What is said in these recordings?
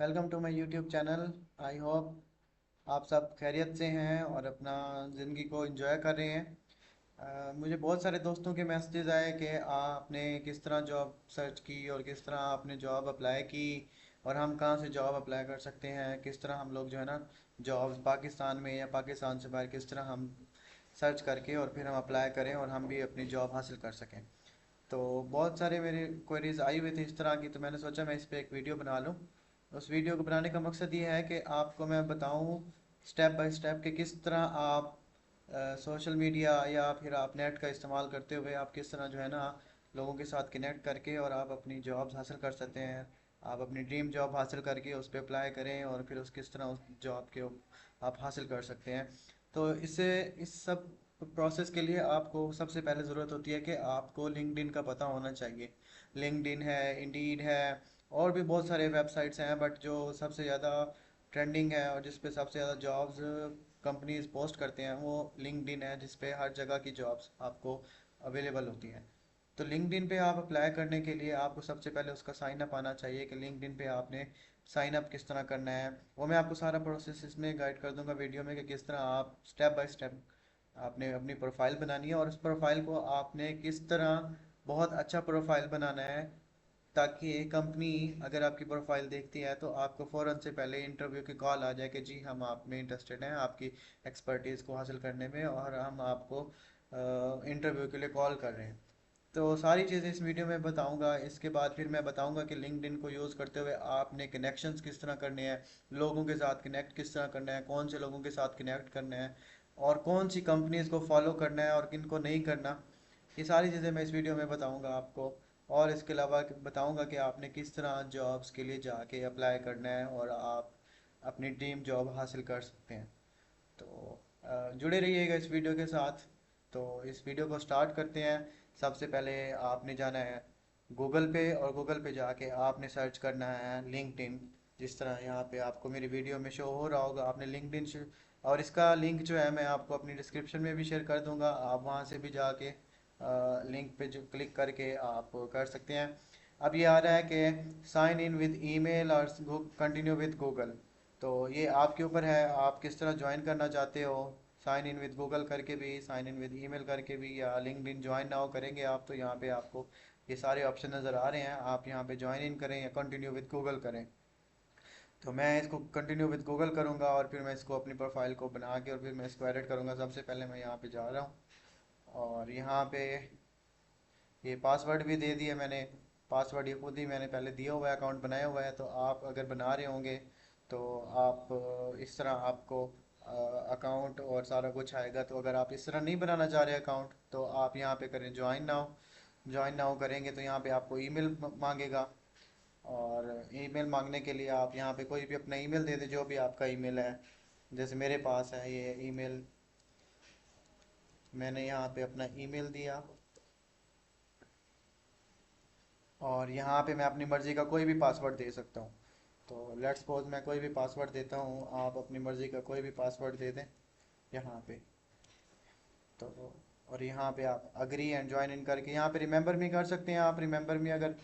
Welcome to my YouTube channel. I hope आप सब खैरियत से हैं और अपना ज़िंदगी को एंजॉय कर रहे हैं। मुझे बहुत सारे दोस्तों के मैसेजेस आए कि आपने किस तरह जॉब सर्च की और किस तरह आपने जॉब अप्लाई की और हम कहाँ से जॉब अप्लाई कर सकते हैं, किस तरह हम लोग जो है ना जॉब्स पाकिस्तान में या पाकिस्तान से बाहर किस तरह हम सर्च करके और फिर हम अप्लाई करें और हम भी अपनी जॉब हासिल कर सकें। तो बहुत सारे मेरे क्वेरीज आई हुई थी इस तरह की, तो मैंने सोचा मैं इस पर एक वीडियो बना लूँ। उस वीडियो को बनाने का मकसद ये है कि आपको मैं बताऊँ स्टेप बाय स्टेप कि किस तरह आप सोशल मीडिया या फिर आप नेट का इस्तेमाल करते हुए आप किस तरह जो है ना लोगों के साथ कनेक्ट करके और आप अपनी जॉब्स हासिल कर सकते हैं। आप अपनी ड्रीम जॉब हासिल करके उस पर अप्लाई करें और फिर उस किस तरह उस जॉब के आप हासिल कर सकते हैं। तो इससे इस सब प्रोसेस के लिए आपको सबसे पहले ज़रूरत होती है कि आपको लिंक्डइन का पता होना चाहिए। लिंक्डइन है, इंडीड है, और भी बहुत सारे वेबसाइट्स हैं, बट जो सबसे ज़्यादा ट्रेंडिंग है और जिस पे सबसे ज़्यादा जॉब्स कंपनीज पोस्ट करते हैं वो लिंक्डइन है, जिस पे हर जगह की जॉब्स आपको अवेलेबल होती हैं। तो लिंक्डइन पे आप अप्लाई करने के लिए आपको सबसे पहले उसका साइन अप आना चाहिए कि लिंक्डइन पे आपने साइन अप किस तरह करना है। वो मैं आपको सारा प्रोसेस इसमें गाइड कर दूंगा वीडियो में कि किस तरह आप स्टेप बाय स्टेप आपने अपनी प्रोफाइल बनानी है और उस प्रोफाइल को आपने किस तरह बहुत अच्छा प्रोफाइल बनाना है ताकि एक कंपनी अगर आपकी प्रोफाइल देखती है तो आपको फ़ौरन से पहले इंटरव्यू की कॉल आ जाए कि जी हम आप में इंटरेस्टेड हैं आपकी एक्सपर्टीज़ को हासिल करने में और हम आपको इंटरव्यू के लिए कॉल कर रहे हैं। तो सारी चीज़ें इस वीडियो में बताऊंगा। इसके बाद फिर मैं बताऊंगा कि लिंक्डइन को यूज़ करते हुए आपने कनेक्शंस किस तरह करने हैं, लोगों के साथ कनेक्ट किस तरह करना है, कौन से लोगों के साथ कनेक्ट करना है और कौन सी कंपनीज को फॉलो करना है और किन को नहीं करना। ये सारी चीज़ें मैं इस वीडियो में बताऊंगा आपको। और इसके अलावा बताऊंगा कि आपने किस तरह जॉब्स के लिए जाके अप्लाई करना है और आप अपनी ड्रीम जॉब हासिल कर सकते हैं। तो जुड़े रहिएगा इस वीडियो के साथ। तो इस वीडियो को स्टार्ट करते हैं। सबसे पहले आपने जाना है गूगल पे और गूगल पे जाके आपने सर्च करना है लिंक्डइन। जिस तरह यहाँ पे आपको मेरी वीडियो में शो हो रहा होगा आपने लिंक्डइन, और इसका लिंक जो है मैं आपको अपनी डिस्क्रिप्शन में भी शेयर कर दूंगा, आप वहाँ से भी जाके लिंक पे जो क्लिक करके आप कर सकते हैं। अब ये आ रहा है कि साइन इन विद ईमेल और कंटिन्यू विद गूगल। तो ये आपके ऊपर है आप किस तरह ज्वाइन करना चाहते हो, साइन इन विद गूगल करके भी, साइन इन विद ईमेल करके भी, या लिंक्डइन ज्वाइन नाउ करेंगे आप तो यहाँ पे आपको ये सारे ऑप्शन नज़र आ रहे हैं। आप यहाँ पे ज्वाइन इन करें या कंटिन्यू विद गूगल करें। तो मैं इसको कंटिन्यू विद गूगल करूँगा और फिर मैं इसको अपनी प्रोफाइल को बना के और फिर मैं इसको एडिट करूँगा। सबसे पहले मैं यहाँ पे जा रहा हूँ और यहाँ पे ये पासवर्ड भी दे दिया मैंने। पासवर्ड ये खुद ही मैंने पहले दिया हुआ है, अकाउंट बनाया हुआ है। तो आप अगर बना रहे होंगे तो आप इस तरह आपको अकाउंट और सारा कुछ आएगा। तो अगर आप इस तरह नहीं बनाना चाह रहे अकाउंट तो आप यहाँ पे करें ज्वाइन नाउ। ज्वाइन नाउ करेंगे तो यहाँ पे आपको ईमेल मांगेगा, और ईमेल मांगने के लिए आप यहाँ पे कोई भी अपना ईमेल दे दें, जो भी आपका ईमेल है। जैसे मेरे पास है ये ईमेल, मैंने यहाँ पे अपना ईमेल दिया और यहाँ पे मैं अपनी मर्ज़ी का कोई भी पासवर्ड दे सकता हूँ। तो लेट्स सपोज मैं कोई भी पासवर्ड देता हूँ, आप अपनी मर्ज़ी का कोई भी पासवर्ड दे दें यहाँ पे। तो और यहाँ पे आप अग्री एंड ज्वाइन इन करके यहाँ पे रिमेंबर मी कर सकते हैं। आप रिमेंबर मी अगर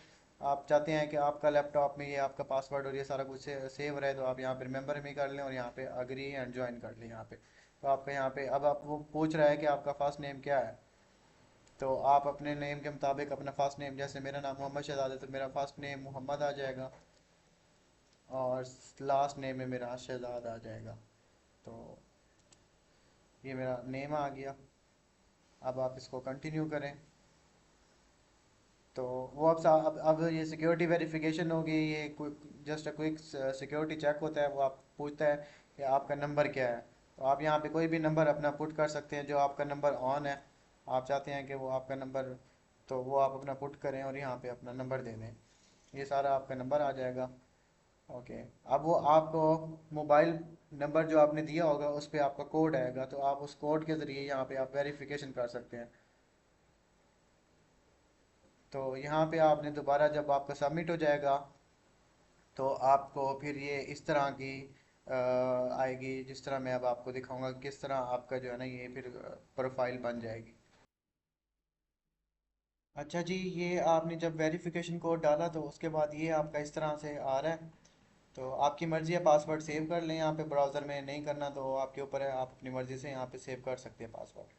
आप चाहते हैं कि आपका लैपटॉप में ये आपका पासवर्ड और ये सारा कुछ सेव रहे तो आप यहाँ पे रिमेंबर मी कर लें और यहाँ पे अग्री एंड ज्वाइन कर लें यहाँ पे। तो आपका यहाँ पे अब आप वो पूछ रहा है कि आपका फर्स्ट नेम क्या है। तो आप अपने नेम के मुताबिक अपना फर्स्ट नेम, जैसे मेरा नाम मोहम्मद शहजाद है तो मेरा फर्स्ट नेम मोहम्मद आ जाएगा और लास्ट नेम में मेरा शहजाद आ जाएगा। तो ये मेरा नेम आ गया। अब आप इसको कंटिन्यू करें। तो वो अब ये सिक्योरिटी वेरिफिकेशन होगी, ये just a quick security check होता है। वो आप पूछता है कि आपका नंबर क्या है। तो आप यहाँ पे कोई भी नंबर अपना पुट कर सकते हैं जो आपका नंबर ऑन है। आप चाहते हैं कि वो आपका नंबर, तो वो आप अपना पुट करें और यहाँ पे अपना नंबर दे दें। ये सारा आपका नंबर आ जाएगा। ओके। अब वो आपको मोबाइल नंबर जो आपने दिया होगा उस पर आपका कोड आएगा, तो आप उस कोड के ज़रिए यहाँ पे आप वेरिफिकेशन कर सकते हैं। तो यहाँ पे आपने दोबारा जब आपका सबमिट हो जाएगा तो आपको फिर ये इस तरह की आएगी, जिस तरह मैं अब आपको दिखाऊंगा किस तरह आपका जो है ना ये फिर प्रोफाइल बन जाएगी। अच्छा जी, ये आपने जब वेरिफिकेशन कोड डाला तो उसके बाद ये आपका इस तरह से आ रहा है। तो आपकी मर्ज़ी है, पासवर्ड सेव कर लें यहाँ पे ब्राउज़र में, नहीं करना तो आपके ऊपर है, आप अपनी मर्ज़ी से यहाँ पे सेव कर सकते हैं पासवर्ड।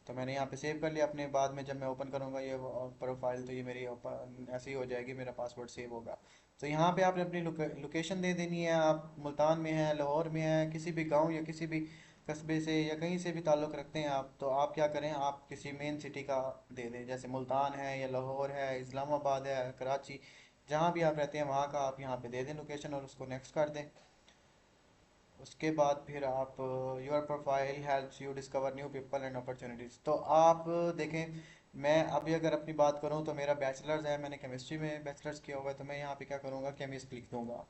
तो मैंने यहाँ पे सेव कर लिया अपने, बाद में जब मैं ओपन करूँगा ये प्रोफाइल, तो ये मेरी ओपन ऐसे ही हो जाएगी, मेरा पासवर्ड सेव होगा। तो यहाँ पे आपने अपनी लोकेशन दे देनी है, आप मुल्तान में हैं, लाहौर में हैं, किसी भी गांव या किसी भी कस्बे से या कहीं से भी ताल्लुक़ रखते हैं आप, तो आप क्या करें, आप किसी मेन सिटी का दे दें, जैसे मुल्तान है या लाहौर है, इस्लामाबाद है, कराची, जहाँ भी आप रहते हैं वहाँ का आप यहाँ पे दे दें लोकेशन, और उसको नेक्स्ट कर दें। उसके बाद फिर आप, your profile helps you discover new people and opportunities. तो आप देखें, मैं अभी अगर अपनी बात करूं तो मेरा बैचलर्स है, मैंने केमिस्ट्री में बैचलर्स किया हुआ है, तो मैं यहाँ पे क्या करूँगा, केमिस्ट लिख दूंगा।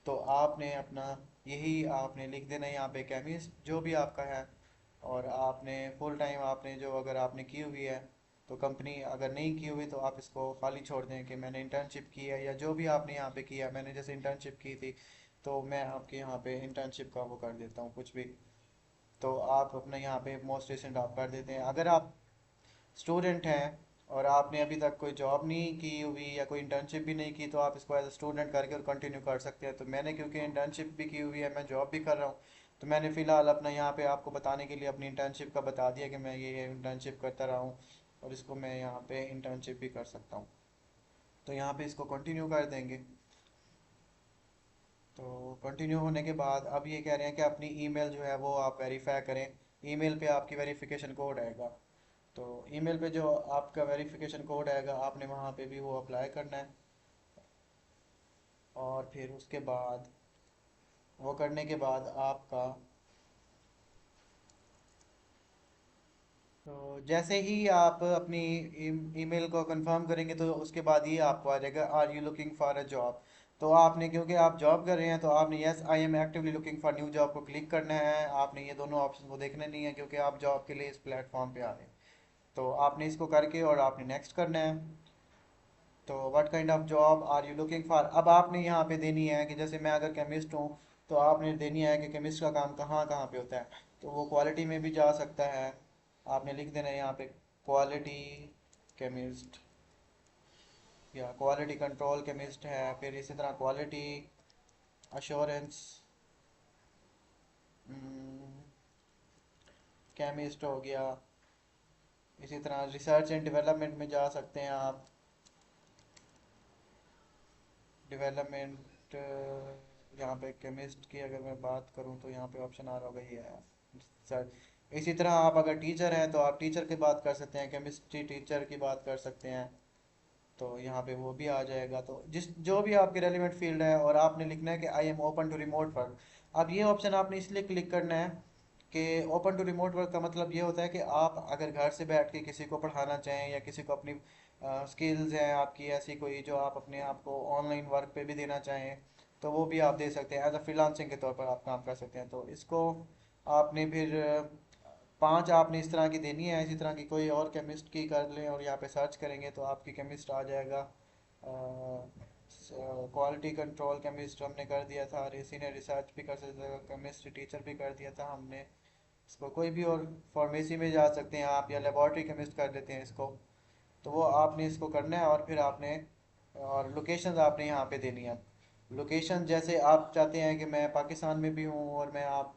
तो आपने अपना यही आपने लिख देना यहाँ पे केमिस्ट जो भी आपका है, और आपने फुल टाइम आपने जो अगर आपने की हुई है, तो कंपनी अगर नहीं की हुई तो आप इसको खाली छोड़ दें कि मैंने इंटर्नशिप की है, या जो भी आपने यहाँ पे किया, मैंने जैसे इंटर्नशिप की थी, तो मैं आपके यहाँ पे इंटर्नशिप का वो कर देता हूँ कुछ भी। तो आप अपना यहाँ पे मोस्ट रिसेंट आप कर देते हैं। अगर आप स्टूडेंट हैं और आपने अभी तक कोई जॉब नहीं की हुई या कोई इंटर्नशिप भी नहीं की, तो आप इसको एज अ स्टूडेंट करके और कंटिन्यू कर सकते हैं। तो मैंने क्योंकि इंटर्नशिप भी की हुई है, मैं जॉब भी कर रहा हूँ, तो मैंने फ़िलहाल अपना यहाँ पे आपको बताने के लिए अपनी इंटर्नशिप का बता दिया कि मैं ये इंटर्नशिप करता रहा हूँ, और इसको मैं यहाँ पे इंटर्नशिप भी कर सकता हूँ। तो यहाँ पे इसको कंटिन्यू कर देंगे। तो कंटिन्यू होने के बाद अब ये कह रहे हैं कि अपनी ईमेल जो है वो आप वेरीफाई करें। ईमेल पे आपकी वेरिफिकेशन कोड आएगा, तो ईमेल पे जो आपका वेरिफिकेशन कोड आएगा आपने वहाँ पे भी वो अप्लाई करना है। और फिर उसके बाद वो करने के बाद आपका, तो जैसे ही आप अपनी ईमेल को कंफर्म करेंगे तो उसके बाद ये आपको आ जाएगा, are you looking for a job. तो आपने क्योंकि आप जॉब कर रहे हैं तो आपने yes I am actively looking for new job को क्लिक करना है। आपने ये दोनों ऑप्शन को देखने नहीं है क्योंकि आप जॉब के लिए इस प्लेटफॉर्म पे आ रहे हैं। तो आपने इसको करके और आपने नेक्स्ट करना है। तो what kind of job are you looking for, अब आपने यहाँ पे देनी है कि जैसे मैं अगर केमिस्ट हूँ, तो आपने देनी है कि केमिस्ट का काम कहाँ कहाँ पे होता है। तो वो क्वालिटी में भी जा सकता है, आपने लिख देना है यहाँ पे क्वालिटी केमिस्ट, या क्वालिटी कंट्रोल केमिस्ट है, फिर इसी तरह क्वालिटी अश्योरेंस केमिस्ट हो गया। इसी तरह रिसर्च एंड डेवलपमेंट में जा सकते हैं आप, डेवलपमेंट। यहाँ पे केमिस्ट की अगर मैं बात करूँ तो यहाँ पे ऑप्शन आ रहा होगा ये है सर। इसी तरह आप अगर टीचर हैं तो आप टीचर की बात कर सकते हैं, केमिस्ट्री टीचर की बात कर सकते हैं, तो यहाँ पे वो भी आ जाएगा। तो जिस जो भी आपके रेलिवेंट फील्ड है, और आपने लिखना है कि I am open to remote work. अब ये ऑप्शन आपने इसलिए क्लिक करना है कि ओपन टू रिमोट वर्क का मतलब ये होता है कि आप अगर घर से बैठ के किसी को पढ़ाना चाहें, या किसी को अपनी स्किल्स हैं आपकी ऐसी कोई जो आप अपने आप को ऑनलाइन वर्क पे भी देना चाहें, तो वो भी आप दे सकते हैं, एज अ फ्रीलांसिंग के तौर पर आप काम कर सकते हैं। तो इसको आपने फिर 5 आपने इस तरह की देनी है, इसी तरह की कोई और केमिस्ट की कर लें और यहाँ पे सर्च करेंगे तो आपकी केमिस्ट आ जाएगा। क्वालिटी कंट्रोल केमिस्ट हमने कर दिया था, और इसी ने रिसर्च भी कर सकते थे, केमिस्ट्री टीचर भी कर दिया था हमने इसको। कोई भी और फार्मेसी में जा सकते हैं आप, या लेबॉर्ट्री केमिस्ट कर लेते हैं इसको। तो वो आपने इसको करना है, और फिर आपने और लोकेशन आपने यहाँ पे देनी है। लोकेशन जैसे आप चाहते हैं कि मैं पाकिस्तान में भी हूँ, और मैं आप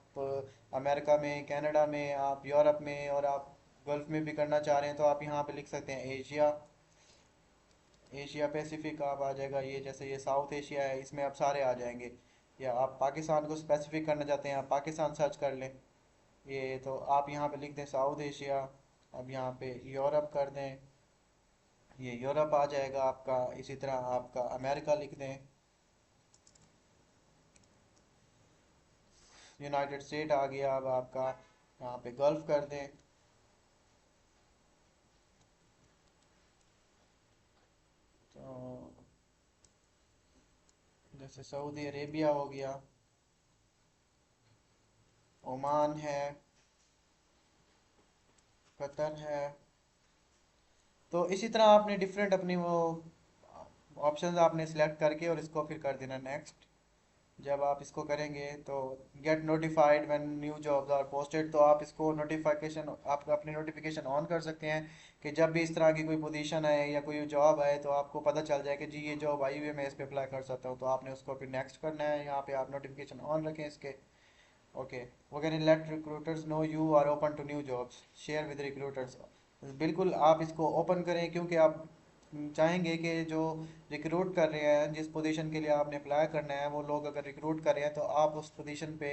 अमेरिका में, कनाडा में, आप यूरोप में, और आप गल्फ में भी करना चाह रहे हैं, तो आप यहाँ पे लिख सकते हैं एशिया, एशिया पैसिफिक आप आ जाएगा। ये जैसे ये साउथ एशिया है, इसमें आप सारे आ जाएंगे। या आप पाकिस्तान को स्पेसिफिक करना चाहते हैं, आप पाकिस्तान सर्च कर लें। ये तो आप यहाँ पे लिख दें साउथ एशिया। अब यहाँ पे यूरोप कर दें, ये यूरोप आ जाएगा आपका। इसी तरह आपका अमेरिका लिख दें, यूनाइटेड स्टेट आ गया। अब आपका यहाँ पे गल्फ कर दें, तो जैसे सऊदी अरेबिया हो गया, ओमान है, कतर है। तो इसी तरह आपने डिफरेंट अपनी वो ऑप्शंस आपने सिलेक्ट करके और इसको फिर कर देना नेक्स्ट। जब आप इसको करेंगे तो get notified when new jobs are posted, तो आप इसको नोटिफिकेशन, आप अपनी नोटिफिकेशन ऑन कर सकते हैं कि जब भी इस तरह की कोई पोजीशन है या कोई जॉब है तो आपको पता चल जाए कि जी ये जॉब आई हुई है, मैं इस पे अप्लाई कर सकता हूँ। तो आपने उसको फिर नेक्स्ट करना है, यहाँ पे आप नोटिफिकेशन ऑन रखें इसके। ओके, वो कह रहे हैं let recruiters know you are open to new jobs, share with recruiters. बिल्कुल आप इसको ओपन करें, क्योंकि आप चाहेंगे कि जो रिक्रूट कर रहे हैं, जिस पोजीशन के लिए आपने अप्लाई करना है, वो लोग अगर रिक्रूट कर रहे हैं तो आप उस पोजीशन पे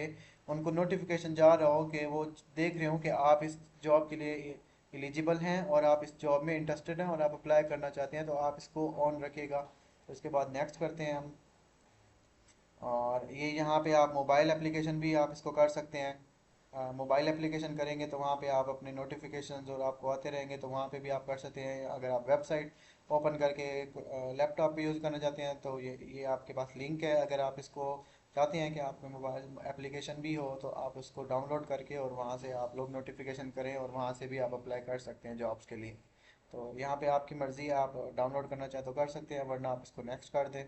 उनको नोटिफिकेशन जा रहा हो कि वो देख रहे हो कि आप इस जॉब के लिए एलिजिबल हैं और आप इस जॉब में इंटरेस्टेड हैं और आप अप्लाई करना चाहते हैं, तो आप इसको ऑन रखिएगा। तो इसके बाद नेक्स्ट करते हैं हम। और ये यहाँ पे आप मोबाइल एप्लीकेशन भी आप इसको कर सकते हैं। मोबाइल एप्लीकेशन करेंगे तो वहाँ पे आप अपने नोटिफिकेशन और आपको आते रहेंगे, तो वहाँ पे भी आप कर सकते हैं। अगर आप वेबसाइट ओपन करके लैपटॉप पे यूज़ करना चाहते हैं तो ये आपके पास लिंक है। अगर आप इसको चाहते हैं कि आपके मोबाइल एप्लीकेशन भी हो तो आप उसको डाउनलोड करके और वहाँ से आप लोग नोटिफिकेशन करें और वहाँ से भी आप अप्लाई कर सकते हैं जॉब्स के लिए। तो यहाँ पे आपकी मर्ज़ी है, आप डाउनलोड करना चाहें तो कर सकते हैं, वरना आप इसको नेक्स्ट कर दें।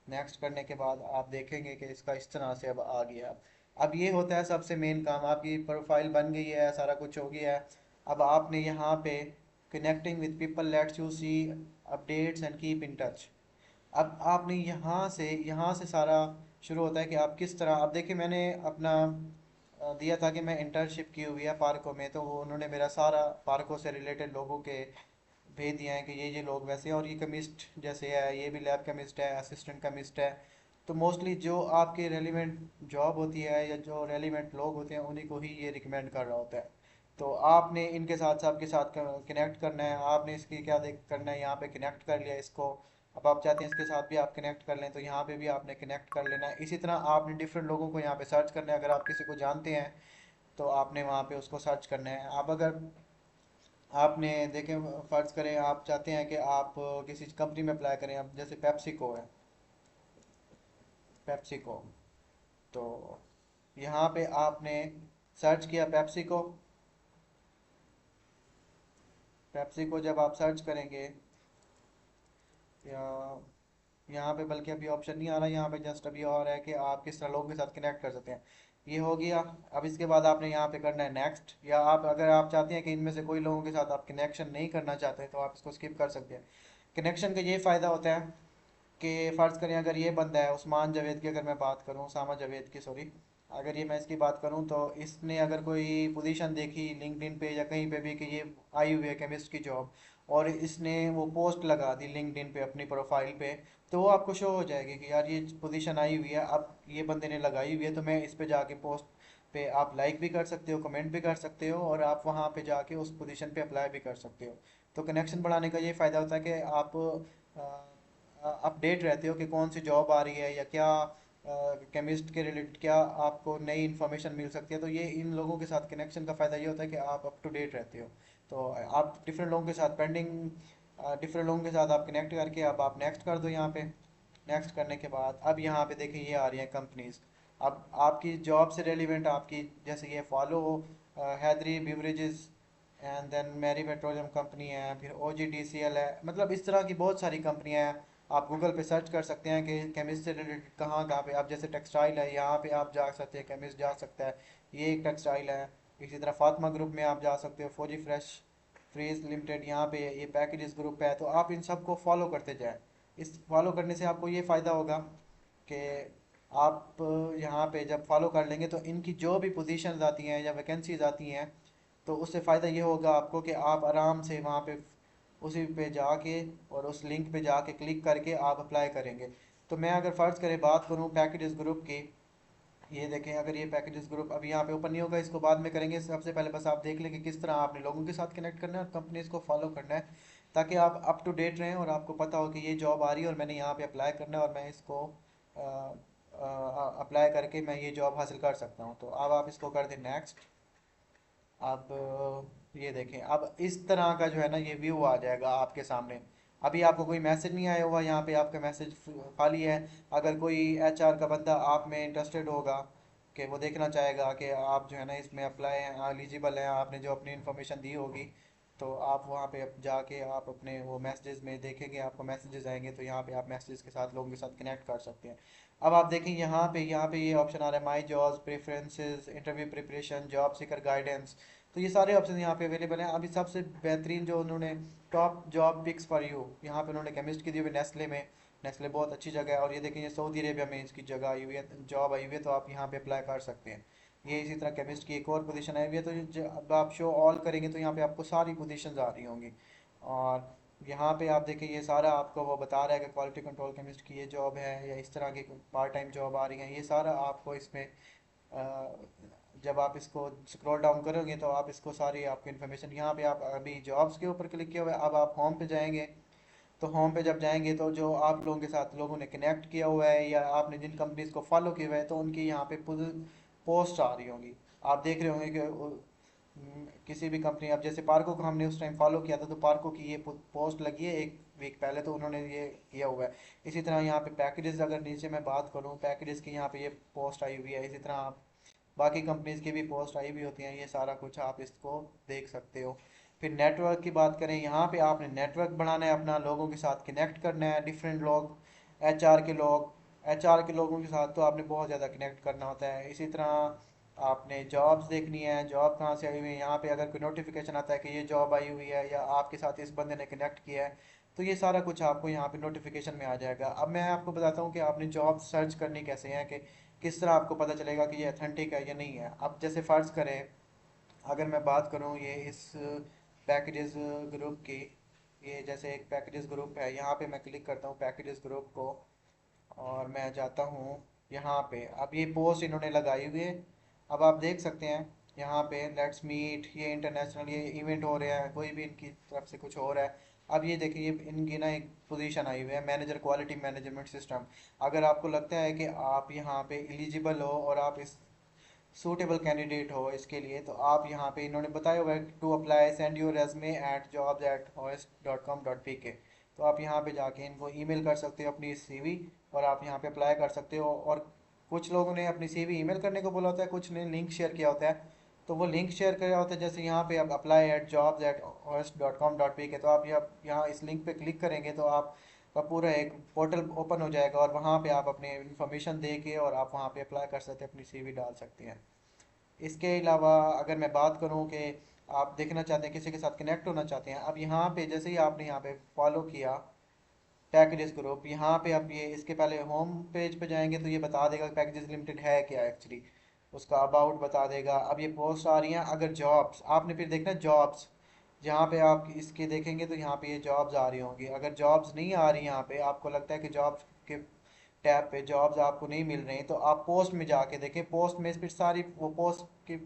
नेक्स्ट करने के बाद आप देखेंगे कि इसका इस तरह से अब आ गया। अब ये होता है सबसे मेन काम, आपकी प्रोफाइल बन गई है, सारा कुछ हो गया है। अब आपने यहाँ पे connecting with people let's you see updates and keep in touch. अब आपने यहाँ से सारा शुरू होता है कि आप किस तरह, अब देखिए मैंने अपना दिया था कि मैं इंटर्नशिप की हुई है पार्कों में, तो वो उन्होंने मेरा सारा पार्कों से रिलेटेड लोगों के भेज दिया है कि ये लोग वैसे हैं, और ये केमिस्ट जैसे है, ये भी लैब केमिस्ट है, असिस्टेंट केमिस्ट है। तो मोस्टली जो आपके रेलिवेंट जॉब होती है या जो रेलिवेंट लोग होते हैं उन्हीं को ही ये रिकमेंड कर रहा होता है। तो आपने इनके साथ सबके साथ कनेक्ट करना है। आपने इसकी क्या देख करना है, यहाँ पे कनेक्ट कर लिया इसको। अब आप चाहते हैं इसके साथ भी आप कनेक्ट कर लें तो यहाँ पे भी आपने कनेक्ट कर लेना है। इसी तरह आपने डिफरेंट लोगों को यहाँ पे सर्च करना है। अगर आप किसी को जानते हैं तो आपने वहाँ पे उसको सर्च करना है। आप अगर आपने देखें, फ़र्ज़ करें आप चाहते हैं कि आप किसी कंपनी में अप्लाई करें, अब जैसे पेप्सिको है, पेप्सिको। तो यहाँ पे आपने सर्च किया पेप्सिको। पेप्सिको जब आप सर्च करेंगे, या यहाँ पे बल्कि अभी ऑप्शन नहीं आ रहा, यहाँ पे जस्ट अभी और है कि आप किस तरह लोगों के साथ कनेक्ट कर सकते हैं। ये हो गया। अब इसके बाद आपने यहाँ पे करना है नेक्स्ट, या आप अगर आप चाहते हैं कि इनमें से कोई लोगों के साथ आप कनेक्शन नहीं करना चाहते तो आप इसको स्किप कर सकते हैं। कनेक्शन का ये फ़ायदा होता है कि फ़र्ज़ करें अगर ये बंदा है उस्मान जावेद की, अगर मैं बात करूँ, उसामा जावेद की सॉरी, अगर ये मैं इसकी बात करूँ तो इसने अगर कोई पोजीशन देखी लिंक्डइन पे या कहीं पे भी कि ये आई हुई है केमिस्ट की जॉब, और इसने वो पोस्ट लगा दी लिंक्डइन पे अपनी प्रोफाइल पे, तो वो आपको शो हो जाएगी कि यार ये पोजीशन आई हुई है, अब ये बंदे ने लगाई हुई है, तो मैं इस पे जाके पोस्ट पे आप लाइक भी कर सकते हो, कमेंट भी कर सकते हो, और आप वहाँ पे जाके उस पोजीशन पे अप्लाई भी कर सकते हो। तो कनेक्शन बढ़ाने का ये फ़ायदा होता है कि आप अपडेट रहते हो कि कौन सी जॉब आ रही है या क्या केमिस्ट के रिलेटेड क्या आपको नई इन्फॉर्मेशन मिल सकती है। तो ये इन लोगों के साथ कनेक्शन का फ़ायदा ये होता है कि आप अप टू डेट रहते हो। तो आप डिफरेंट लोगों के साथ डिफरेंट लोगों के साथ आप कनेक्ट करके अब आप नेक्स्ट कर दो यहाँ पे। नेक्स्ट करने के बाद अब यहाँ पे देखिए ये आ रही हैं कंपनीज। अब आपकी जॉब से रेलिवेंट आपकी, जैसे ये follow Haidery beverages and then Mari petroleum company है, फिर ओ जी डी सी एल है, मतलब इस तरह की बहुत सारी कंपनियां हैं। आप गूगल पे सर्च कर सकते हैं कि केमिस्ट से रिलेटेड कहाँ कहाँ पे, आप जैसे टेक्सटाइल है यहाँ पे आप जा सकते हैं, केमिस्ट जा सकता है, ये एक टेक्सटाइल है। इसी तरह फातिमा ग्रुप में आप जा सकते हो, फौजी फ्रेश फ्रेज लिमिटेड यहाँ पे ये पैकेजेस ग्रुप है। तो आप इन सबको फॉलो करते जाएं। इस फॉलो करने से आपको ये फ़ायदा होगा कि आप यहाँ पे जब फॉलो कर लेंगे तो इनकी जो भी पोजीशंस आती हैं या वैकेंसीज आती हैं, तो उससे फ़ायदा ये होगा आपको कि आप आराम से वहाँ पे उसी पे जाके और उस लिंक पे जाके क्लिक करके आप अप्लाई करेंगे। तो मैं अगर फ़र्ज़ करें बात करूँ पैकेजेस ग्रुप की, ये देखें, अगर ये पैकेजेस ग्रुप अभी यहाँ पे ओपन नहीं होगा, इसको बाद में करेंगे। सबसे पहले बस आप देख लें कि किस तरह आपने लोगों के साथ कनेक्ट करना है और कंपनीज को फॉलो करना है, ताकि आप अप टू डेट रहें और आपको पता हो कि ये जॉब आ रही है और मैंने यहाँ पे अप्लाई करना है और मैं इसको अप्लाई करके मैं ये जॉब हासिल कर सकता हूँ। तो अब आप इसको कर दें नेक्स्ट। अब ये देखें, अब इस तरह का जो है ना ये व्यू आ जाएगा आपके सामने। अभी आपको कोई मैसेज नहीं आया हुआ, यहाँ पे आपका मैसेज खाली है। अगर कोई एचआर का बंदा आप में इंटरेस्टेड होगा कि वो देखना चाहेगा कि आप जो है ना इसमें अप्लाई हैं, एलिजिबल हैं, आपने जो अपनी इन्फॉर्मेशन दी होगी, तो आप वहाँ पे जाके आप अपने वो मैसेजेस में देखेंगे, आपको मैसेजेस आएंगे, तो यहाँ पे आप मैसेजेस के साथ लोगों के साथ कनेक्ट कर सकते हैं। अब आप देखें यहाँ पे ये ऑप्शन आ रहा है, my jobs, preferences, interview preparation, job seeker guidance. तो ये सारे ऑप्शन यहाँ पे अवेलेबल हैं। अभी सबसे बेहतरीन जो उन्होंने top job picks for you, यहाँ पे उन्होंने केमिस्ट की दी हुई नेस्ले में। नेस्ले बहुत अच्छी जगह है, और ये देखें ये सऊदी अरेबिया में इसकी जगह आई हुई है, जॉब आई हुई है, तो आप यहाँ पे अप्लाई कर सकते हैं। ये इसी तरह केमिस्ट की एक और पोजीशन आई हुई है, तो अब आप शो ऑल करेंगे तो यहाँ पे आपको सारी पोजीशंस आ रही होंगी। और यहाँ पे आप देखें ये सारा आपको वो बता रहा है कि क्वालिटी कंट्रोल केमिस्ट की ये जॉब है, या इस तरह की पार्ट टाइम जॉब आ रही है, ये सारा आपको इसमें जब आप इसको स्क्रॉल डाउन करोगे तो आप इसको सारी आपको इन्फॉर्मेशन यहाँ पे, आप अभी जॉब्स के ऊपर क्लिक किया हुआ है, अब आप होम पे जाएंगे। तो होम पे जब जाएंगे तो जो आप लोगों के साथ लोगों ने कनेक्ट किया हुआ है, या आपने जिन कंपनीज को फॉलो किया हुआ है, तो उनकी यहाँ पे पोस्ट आ रही होंगी। आप देख रहे होंगे कि किसी भी कंपनी, अब जैसे पार्को को हमने उस टाइम फॉलो किया था, तो पार्को की ये पोस्ट लगी है एक वीक पहले, तो उन्होंने ये किया हुआ है। इसी तरह यहाँ पे पैकेजेस, अगर नीचे मैं बात करूँ पैकेजेस की, यहाँ पे ये पोस्ट आई हुई है। इसी तरह आप बाकी कंपनीज की भी पोस्ट आई हुई होती हैं, ये सारा कुछ आप इसको देख सकते हो। फिर नेटवर्क की बात करें, यहाँ पे आपने नेटवर्क बनाना है, अपना लोगों के साथ कनेक्ट करना है, डिफरेंट लोग, एचआर के लोगों के साथ तो आपने बहुत ज़्यादा कनेक्ट करना होता है। इसी तरह आपने जॉब्स देखनी है, जॉब कहाँ से आई हुई है, यहाँ पे अगर कोई नोटिफिकेशन आता है कि ये जॉब आई हुई है, या आपके साथ इस बंदे ने कनेक्ट किया है, तो ये सारा कुछ आपको यहाँ पे नोटिफिकेशन में आ जाएगा। अब मैं आपको बताता हूँ कि आपने जॉब सर्च करनी कैसे है, कि किस तरह आपको पता चलेगा कि ये अथेंटिक है या नहीं है। अब जैसे फ़र्ज़ करें, अगर मैं बात करूँ ये इस पैकेजेस ग्रुप की, ये जैसे एक पैकेजेस ग्रुप है, यहाँ पे मैं क्लिक करता हूँ पैकेजेस ग्रुप को, और मैं जाता हूँ यहाँ पे। अब ये पोस्ट इन्होंने लगाई हुई है, अब आप देख सकते हैं यहाँ पे लेट्स मीट, ये इंटरनेशनल ये इवेंट हो रहा है, कोई भी इनकी तरफ से कुछ हो रहा है। अब ये देखिए ये इनकी ना एक पोजीशन आई हुई है, मैनेजर क्वालिटी मैनेजमेंट सिस्टम। अगर आपको लगता है कि आप यहाँ पे एलिजिबल हो और आप इस सूटेबल कैंडिडेट हो इसके लिए, तो आप यहाँ पे इन्होंने बताया हुआ है to apply send your resume at jobs at hoist.com.pk। तो आप यहाँ पे जाके इनको ईमेल कर सकते हो अपनी सीवी, और आप यहाँ पे अप्लाई कर सकते हो। और कुछ लोगों ने अपनी सीवी ईमेल करने को बोला होता है, कुछ ने लिंक शेयर किया होता है। तो वो लिंक शेयर किया होता है, जैसे यहाँ पे आप apply eight jobs at hoist.com.pk, तो आप यहाँ इस लिंक पे क्लिक करेंगे तो आप का पूरा एक पोर्टल ओपन हो जाएगा, और वहाँ पे आप अपने इन्फॉर्मेशन दे के और आप वहाँ पे अप्लाई कर सकते हैं, अपनी सीवी डाल सकते हैं। इसके अलावा अगर मैं बात करूं कि आप देखना चाहते हैं, किसी के साथ कनेक्ट होना चाहते हैं, अब यहाँ पे जैसे ही आपने यहाँ पे फॉलो किया पैकेजेस ग्रुप, यहाँ पे आप ये इसके पहले होम पेज पे जाएंगे तो ये बता देगा पैकेजेस लिमिटेड है क्या एक्चुअली, उसका अबाउट बता देगा। अब ये पोस्ट आ रही हैं, अगर जॉब्स आपने फिर देखना जॉब्स, जहाँ पे आप इसके देखेंगे तो यहाँ पे ये जॉब्स आ रही होंगी। अगर जॉब्स नहीं आ रही, यहाँ पे आपको लगता है कि जॉब्स के टैब पे जॉब्स आपको नहीं मिल रही, तो आप पोस्ट में जाके देखें, पोस्ट में फिर सारी वो पोस्ट की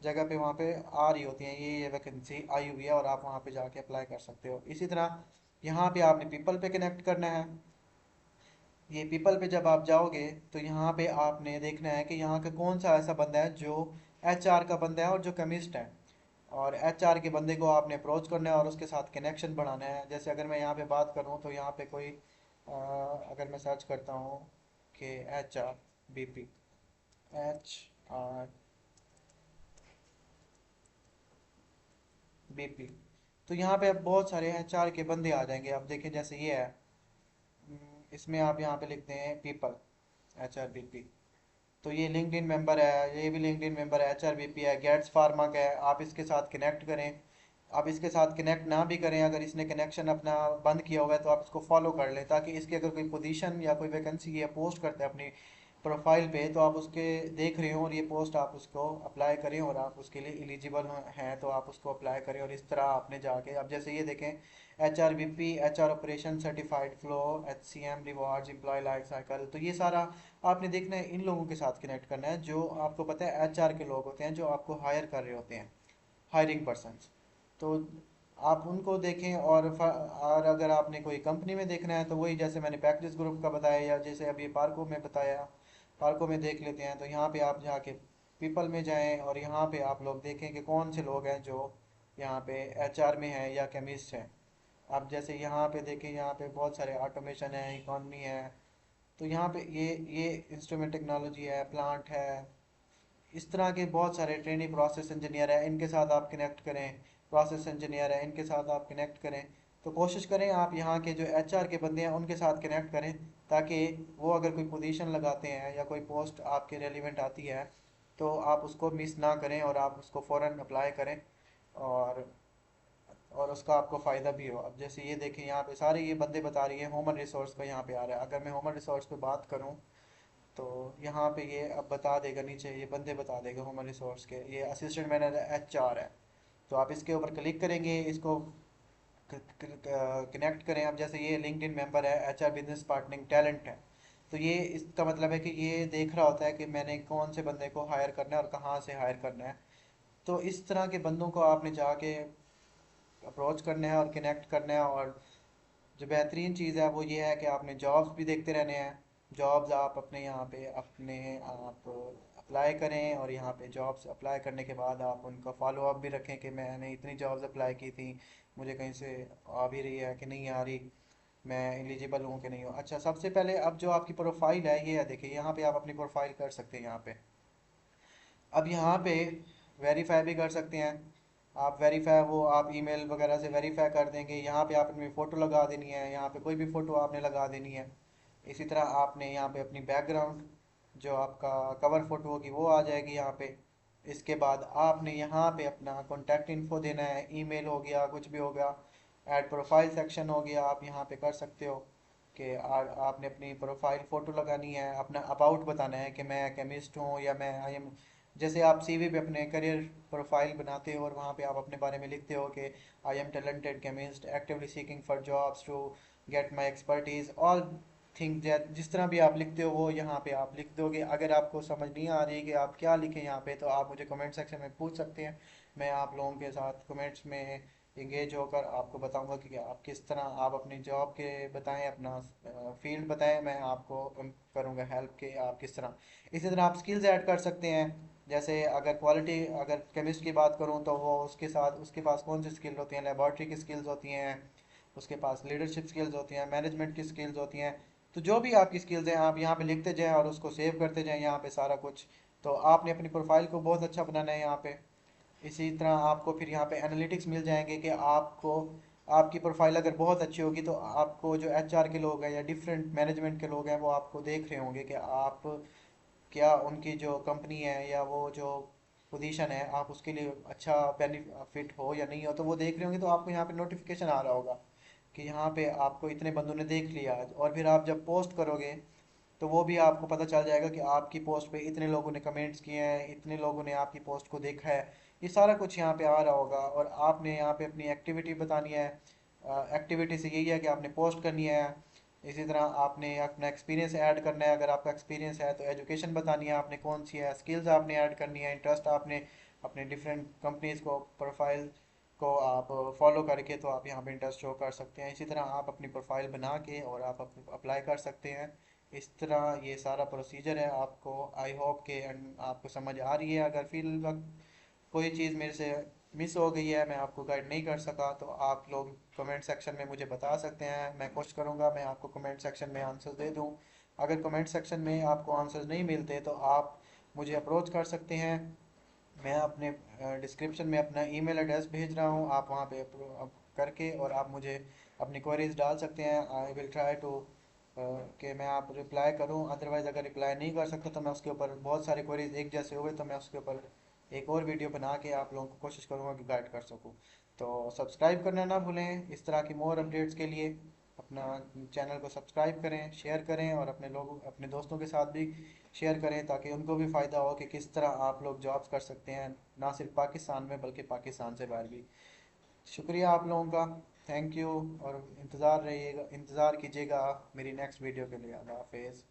जगह पे वहाँ पे आ रही होती हैं, ये वैकेंसी आई हुई है, और आप वहाँ पे जाके अप्लाई कर सकते हो। इसी तरह यहाँ पे आपने पीपल पे कनेक्ट करना है। ये पीपल पे जब आप जाओगे तो यहाँ पे आपने देखना है कि यहाँ का कौन सा ऐसा बंदा है जो एचआर का बंदा है और जो कमिस्ट है, और एचआर के बंदे को आपने अप्रोच करना है और उसके साथ कनेक्शन बढ़ाना है। जैसे अगर मैं यहाँ पे बात करूँ तो यहाँ पे कोई अगर मैं सर्च करता हूँ कि HRBP, HRBP, तो यहाँ पे अब बहुत सारे एचआर के बंदे आ जाएंगे। आप देखें जैसे ये है, इसमें आप यहाँ पे लिखते हैं पीपल, HRBP, तो ये लिंक्डइन मेंबर है, ये भी लिंक्डइन मेंबर है, HRBP है, गेट्स फार्मा का है। आप इसके साथ कनेक्ट करें। आप इसके साथ कनेक्ट ना भी करें, अगर इसने कनेक्शन अपना बंद किया हुआ है तो आप इसको फॉलो कर लें, ताकि इसकी अगर कोई पोजीशन या कोई वैकेंसी या पोस्ट करता है अपनी प्रोफाइल पे, तो आप उसके देख रहे हो और ये पोस्ट आप उसको अप्लाई करें, और आप उसके लिए एलिजिबल हैं तो आप उसको अप्लाई करें। और इस तरह आपने जाके, अब जैसे ये देखें HRBP, HR operation certified flow, HCM rewards, employ life cycle, तो ये सारा आपने देखना है। इन लोगों के साथ कनेक्ट करना है जो आपको पता है HR के लोग होते हैं, जो आपको हायर कर रहे होते हैं, हायरिंग पर्सनस। तो आप उनको देखें। और अगर आपने कोई कंपनी में देखना है तो वही जैसे मैंने पैकेजेस ग्रुप का बताया, या जैसे अभी पार्को में बताया, पार्को में देख लेते हैं। तो यहाँ पे आप जाके पीपल में जाएं, और यहाँ पे आप लोग देखें कि कौन से लोग हैं जो यहाँ पे HR में हैं या केमिस्ट हैं। आप जैसे यहाँ पे देखें, यहाँ पे बहुत सारे ऑटोमेशन है, इकॉनमी है, तो यहाँ पे ये इंस्ट्रूमेंट टेक्नोलॉजी है, प्लांट है, इस तरह के बहुत सारे ट्रेनिंग प्रोसेस इंजीनियर है, इनके साथ आप कनेक्ट करें। प्रोसेस इंजीनियर है, इनके साथ आप कनेक्ट करें। तो कोशिश करें आप यहाँ के जो एचआर के बंदे हैं उनके साथ कनेक्ट करें, ताकि वो अगर कोई पोजीशन लगाते हैं या कोई पोस्ट आपके रेलिवेंट आती है तो आप उसको मिस ना करें और आप उसको फ़ौरन अप्लाई करें, और उसका आपको फ़ायदा भी हो। अब जैसे ये देखें यहाँ पे सारे ये बंदे बता रही है ह्यूमन रिसोर्स का यहाँ पे आ रहा है। अगर मैं ह्यूमन रिसोर्स पे बात करूँ तो यहाँ पे ये अब बता देगा, नीचे ये बंदे बता देगा ह्यूमन रिसोर्स के, ये असिस्टेंट मैनेजर एचआर है। तो आप इसके ऊपर क्लिक करेंगे, इसको कनेक्ट करें। अब जैसे ये लिंक्डइन मेंबर है, एचआर बिजनेस पार्टनरिंग टैलेंट है, तो ये इसका मतलब है कि ये देख रहा होता है कि मैंने कौन से बंदे को हायर करना है और कहाँ से हायर करना है। तो इस तरह के बंदों को आपने जाके अप्रोच करना है और कनेक्ट करना है। और जो बेहतरीन चीज़ है वो ये है कि आपने जॉब्स भी देखते रहने हैं। जॉब्स आप अपने यहाँ पे अपने आप अप्लाई करें, और यहाँ पे जॉब्स अप्लाई करने के बाद आप उनका फॉलो अप भी रखें कि मैंने इतनी जॉब्स अप्लाई की थी, मुझे कहीं से आ भी रही है कि नहीं आ रही, मैं एलिजिबल हूँ कि नहीं हूँ। अच्छा, सबसे पहले अब जो आपकी प्रोफाइल है ये है, देखिए यहाँ पे आप अपनी प्रोफाइल कर सकते हैं यहाँ पे। अब यहाँ पे वेरीफाई भी कर सकते हैं आप। वेरीफाई वो आप ईमेल वगैरह से वेरीफाई कर देंगे। यहाँ पे आप अपनी फ़ोटो लगा देनी है, यहाँ पे कोई भी फ़ोटो आपने लगा देनी है। इसी तरह आपने यहाँ पे अपनी बैकग्राउंड जो आपका कवर फ़ोटो होगी वो आ जाएगी यहाँ पे। इसके बाद आपने यहाँ पे अपना कॉन्टैक्ट इन्फो देना है, ईमेल हो गया, कुछ भी हो गया। ऐड प्रोफाइल सेक्शन हो गया, आप यहाँ पे कर सकते हो कि आपने अपनी प्रोफाइल फ़ोटो लगानी है, अपना अबाउट बताना है कि मैं केमिस्ट हूँ या मैं आई एम। जैसे आप सीवी पे अपने करियर प्रोफाइल बनाते हो और वहाँ पे आप अपने बारे में लिखते हो कि I am talented chemist actively seeking for jobs to get my expertise all thing, जिस तरह भी आप लिखते हो वो यहाँ पे आप लिख दोगे। अगर आपको समझ नहीं आ रही कि आप क्या लिखें यहाँ पे, तो आप मुझे कमेंट सेक्शन में पूछ सकते हैं। मैं आप लोगों के साथ कमेंट्स में इंगेज होकर आपको बताऊंगा कि आप किस तरह आप अपनी जॉब के बताएं, अपना फील्ड बताएं, मैं आपको करूंगा हेल्प के आप किस तरह। इसी तरह आप स्किल्स ऐड कर सकते हैं। जैसे अगर क्वालिटी, अगर केमिस्ट की बात करूं तो वो उसके साथ उसके पास कौन सी स्किल होती हैं, लेबॉर्ट्री की स्किल्स होती हैं, उसके पास लीडरशिप स्किल्स होती हैं, मैनेजमेंट की स्किल्स होती हैं। तो जो भी आपकी स्किल्स हैं आप यहाँ पे लिखते जाएं और उसको सेव करते जाएं यहाँ पे सारा कुछ। तो आपने अपनी प्रोफाइल को बहुत अच्छा बनाना है यहाँ पे। इसी तरह आपको फिर यहाँ पे एनालिटिक्स मिल जाएंगे कि आपको आपकी प्रोफाइल अगर बहुत अच्छी होगी तो आपको जो एचआर के लोग हैं या डिफरेंट मैनेजमेंट के लोग हैं वो आपको देख रहे होंगे कि आप क्या उनकी जो कंपनी है या वो जो पोजीशन है आप उसके लिए अच्छा बेनिफिट हो या नहीं हो, तो वो देख रहे होंगे। तो आपको यहाँ पे नोटिफिकेशन आ रहा होगा कि यहाँ पे आपको इतने बंदों ने देख लिया आज, और फिर आप जब पोस्ट करोगे तो वो भी आपको पता चल जाएगा कि आपकी पोस्ट पे इतने लोगों ने कमेंट्स किए हैं, इतने लोगों ने आपकी पोस्ट को देखा है। ये सारा कुछ यहाँ पे आ रहा होगा। और आपने यहाँ पे अपनी एक्टिविटी बतानी है। एक्टिविटी से यही है कि आपने पोस्ट करनी है। इसी तरह आपने अपना एक्सपीरियंस ऐड करना है, अगर आपका एक्सपीरियंस है तो एजुकेशन बतानी है आपने कौन सी है, स्किल्स आपने ऐड करनी है, इंटरेस्ट आपने अपने डिफरेंट कंपनीज को प्रोफाइल को आप फॉलो करके तो आप यहाँ पे इंटरेस्ट शो कर सकते हैं। इसी तरह आप अपनी प्रोफाइल बना के और आप अप्लाई कर सकते हैं। इस तरह ये सारा प्रोसीजर है। आपको आई होप के आपको समझ आ रही है। अगर फिर कोई चीज़ मेरे से मिस हो गई है, मैं आपको गाइड नहीं कर सका, तो आप लोग कमेंट सेक्शन में मुझे बता सकते हैं। मैं कोशिश करूँगा मैं आपको कमेंट सेक्शन में आंसर दे दूँ। अगर कमेंट सेक्शन में आपको आंसर नहीं मिलते तो आप मुझे अप्रोच कर सकते हैं। मैं अपने डिस्क्रिप्शन में अपना ईमेल एड्रेस भेज रहा हूँ, आप वहाँ पे करके और आप मुझे अपनी क्वेरीज डाल सकते हैं। आई विल ट्राई टू कि मैं आप रिप्लाई करूँ। अदरवाइज़ अगर रिप्लाई नहीं कर सकता तो मैं उसके ऊपर, बहुत सारे क्वेरीज एक जैसे हुए तो मैं उसके ऊपर एक और वीडियो बना के आप लोगों को कोशिश करूँगा कि गाइड कर सकूँ। तो सब्सक्राइब करना ना भूलें इस तरह की मोर अपडेट्स के लिए। अपना चैनल को सब्सक्राइब करें, शेयर करें और अपने लोगों अपने दोस्तों के साथ भी शेयर करें, ताकि उनको भी फ़ायदा हो कि किस तरह आप लोग जॉब्स कर सकते हैं, ना सिर्फ पाकिस्तान में बल्कि पाकिस्तान से बाहर भी। शुक्रिया आप लोगों का, थैंक यू। और इंतज़ार कीजिएगा मेरी नेक्स्ट वीडियो के लिए। अल्लाह हाफिज़।